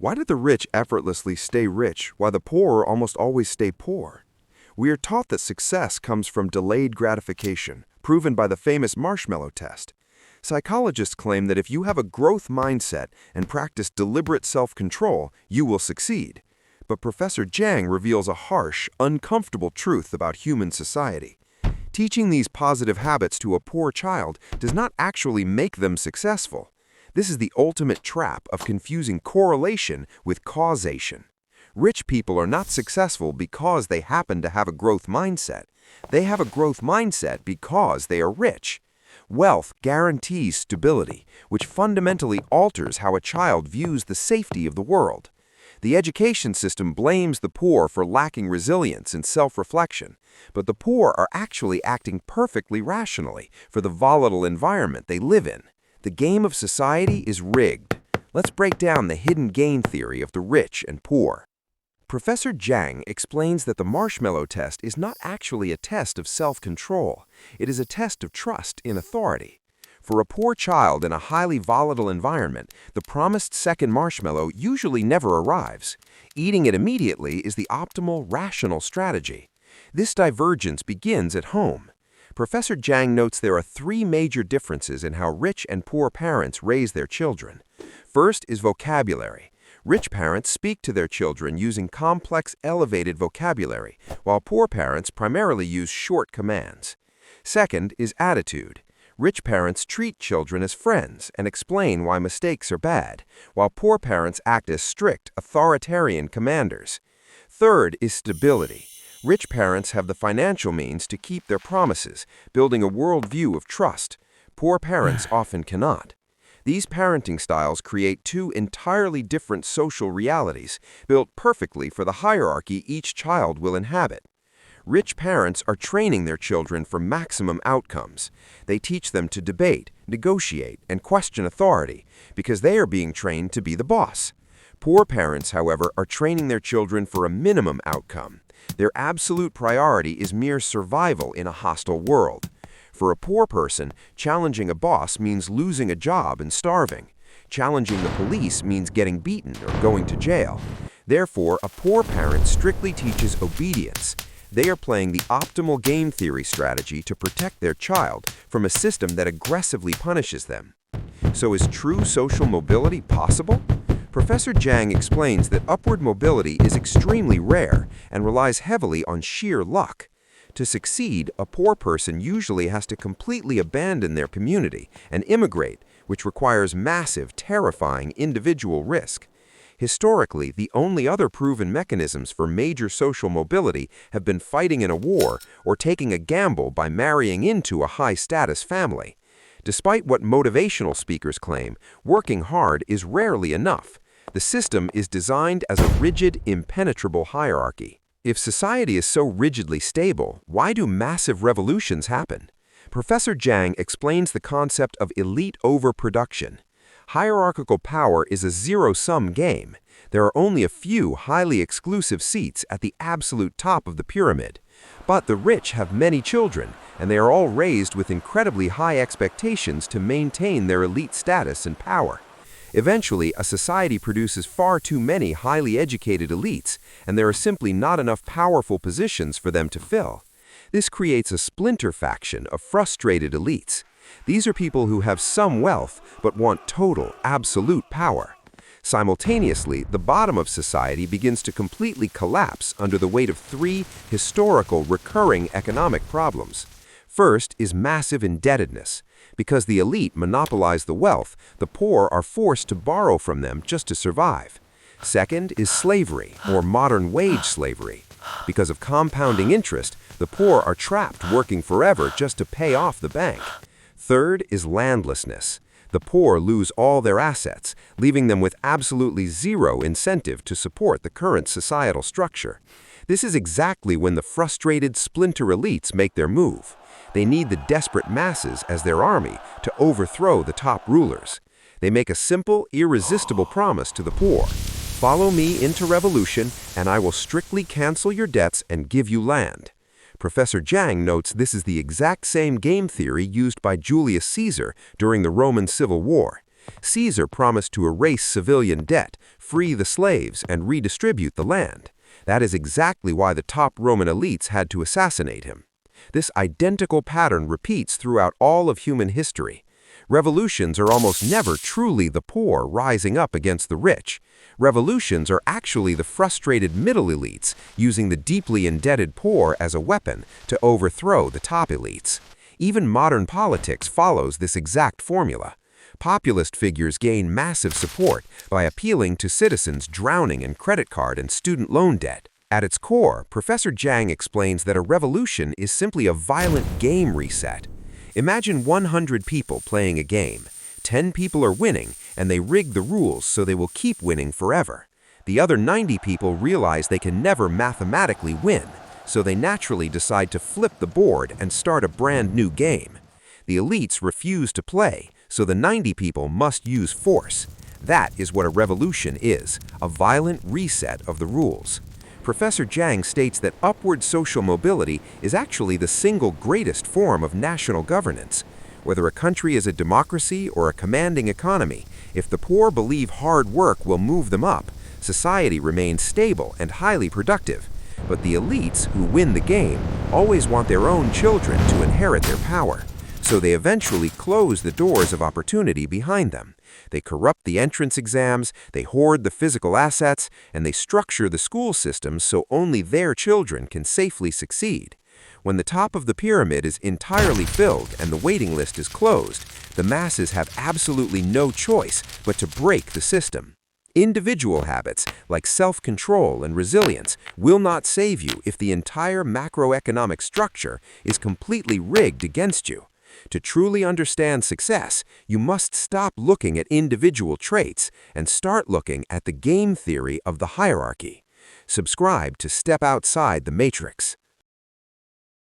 Why do the rich effortlessly stay rich while the poor almost always stay poor? We are taught that success comes from delayed gratification, proven by the famous Marshmallow Test. Psychologists claim that if you have a growth mindset and practice deliberate self-control, you will succeed. But Professor Jiang reveals a harsh, uncomfortable truth about human society. Teaching these positive habits to a poor child does not actually make them successful. This is the ultimate trap of confusing correlation with causation. Rich people are not successful because they happen to have a growth mindset. They have a growth mindset because they are rich. Wealth guarantees stability, which fundamentally alters how a child views the safety of the world. The education system blames the poor for lacking resilience and self-reflection, but the poor are actually acting perfectly rationally for the volatile environment they live in. The game of society is rigged. Let's break down the hidden gain theory of the rich and poor. Professor Jiang explains that the Marshmallow Test is not actually a test of self-control. It is a test of trust in authority. For a poor child in a highly volatile environment, the promised second marshmallow usually never arrives. Eating it immediately is the optimal, rational strategy. This divergence begins at home. Professor Jiang notes there are three major differences in how rich and poor parents raise their children. First is vocabulary. Rich parents speak to their children using complex, elevated vocabulary, while poor parents primarily use short commands. Second is attitude. Rich parents treat children as friends and explain why mistakes are bad, while poor parents act as strict, authoritarian commanders. Third is stability. Rich parents have the financial means to keep their promises, building a worldview of trust. Poor parents often cannot. These parenting styles create two entirely different social realities, built perfectly for the hierarchy each child will inhabit. Rich parents are training their children for maximum outcomes. They teach them to debate, negotiate, and question authority, because they are being trained to be the boss. Poor parents, however, are training their children for a minimum outcome. Their absolute priority is mere survival in a hostile world. For a poor person, challenging a boss means losing a job and starving. Challenging the police means getting beaten or going to jail. Therefore, a poor parent strictly teaches obedience. They are playing the optimal game theory strategy to protect their child from a system that aggressively punishes them. So is true social mobility possible? Professor Jiang explains that upward mobility is extremely rare and relies heavily on sheer luck. To succeed, a poor person usually has to completely abandon their community and immigrate, which requires massive, terrifying individual risk. Historically, the only other proven mechanisms for major social mobility have been fighting in a war or taking a gamble by marrying into a high-status family. Despite what motivational speakers claim, working hard is rarely enough. The system is designed as a rigid, impenetrable hierarchy. If society is so rigidly stable, why do massive revolutions happen? Professor Jiang explains the concept of elite overproduction. Hierarchical power is a zero-sum game. There are only a few highly exclusive seats at the absolute top of the pyramid. But the rich have many children, and they are all raised with incredibly high expectations to maintain their elite status and power. Eventually, a society produces far too many highly educated elites, and there are simply not enough powerful positions for them to fill. This creates a splinter faction of frustrated elites. These are people who have some wealth but want total, absolute power. Simultaneously, the bottom of society begins to completely collapse under the weight of three historical, recurring economic problems. First is massive indebtedness. Because the elite monopolize the wealth, the poor are forced to borrow from them just to survive. Second is slavery, or modern wage slavery. Because of compounding interest, the poor are trapped working forever just to pay off the bank. Third is landlessness. The poor lose all their assets, leaving them with absolutely zero incentive to support the current societal structure. This is exactly when the frustrated splinter elites make their move. They need the desperate masses as their army to overthrow the top rulers. They make a simple, irresistible promise to the poor. Follow me into revolution, and I will strictly cancel your debts and give you land. Professor Jiang notes this is the exact same game theory used by Julius Caesar during the Roman Civil War. Caesar promised to erase civilian debt, free the slaves and redistribute the land. That is exactly why the top Roman elites had to assassinate him. This identical pattern repeats throughout all of human history. Revolutions are almost never truly the poor rising up against the rich. Revolutions are actually the frustrated middle elites using the deeply indebted poor as a weapon to overthrow the top elites. Even modern politics follows this exact formula. Populist figures gain massive support by appealing to citizens drowning in credit card and student loan debt. At its core, Professor Jiang explains that a revolution is simply a violent game reset. Imagine 100 people playing a game. 10 people are winning, and they rig the rules so they will keep winning forever. The other 90 people realize they can never mathematically win, so they naturally decide to flip the board and start a brand new game. The elites refuse to play, so the 90 people must use force. That is what a revolution is, a violent reset of the rules. Professor Jiang states that upward social mobility is actually the single greatest form of national governance. Whether a country is a democracy or a commanding economy, if the poor believe hard work will move them up, society remains stable and highly productive. But the elites, who win the game, always want their own children to inherit their power. So they eventually close the doors of opportunity behind them. They corrupt the entrance exams, they hoard the physical assets, and they structure the school systems so only their children can safely succeed. When the top of the pyramid is entirely filled and the waiting list is closed, the masses have absolutely no choice but to break the system. Individual habits, like self-control and resilience, will not save you if the entire macroeconomic structure is completely rigged against you. To truly understand success, you must stop looking at individual traits and start looking at the game theory of the hierarchy. Subscribe to Step Outside the Matrix.